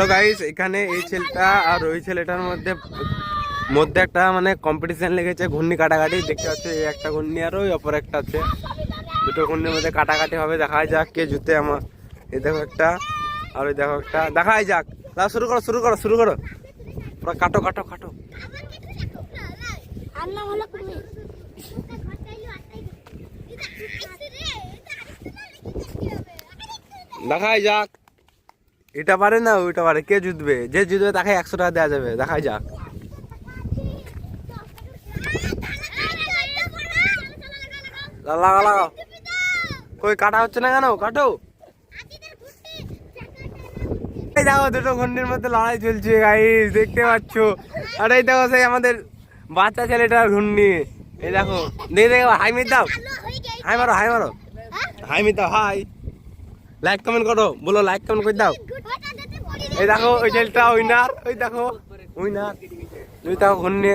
Hello guys, এখানে এই ছেলেটা আর ওই ছেলেটার মধ্যে মধ্যে একটা মানে কম্পিটিশন লেগেছে ঘূর্ণি কাটাকাটি। দেখতে পাচ্ছ এই একটা ঘূর্ণি আর ওই অপর একটা আছে, দুটো ঘূর্ণির মধ্যে কাটাকাটি হবে। দেখা যাক কে জুতে। আমার এই দেখো একটা আর ওই দেখো একটা, দেখাই যাক। দাও, শুরু করো শুরু করো শুরু করো, পুরো কাটো কাটো কাটো। দেখাই যাক, এটা পারে না ওইটা পারে, কে জিতবে? যে জিতবে তাকে 100 টাকা দেওয়া যাবে। দেখাই যাক। লাগাও লাগাও, কই কাটা হচ্ছে না কেন? কাটো। এই দেখো দুটো ঘন্টার মধ্যে লড়াই চলছে গাইস, দেখতে পাচ্ছ। আর এই দেখো সেই আমাদের বাচ্চা ছেলেটার ঘূর্ণি। এই দেখো, দেখে দেখো, হাই মিট দাও, হাই মারো হাই মারো, হাই মিট দাও, হাই। লাইক কমেন্ট করো, বলো লাইক কমেন্ট করে দাও। এই দেখো ওই ছেলেটা উইনার, ওই দেখো উইনার। দুই দেখো ঘূর্ণি।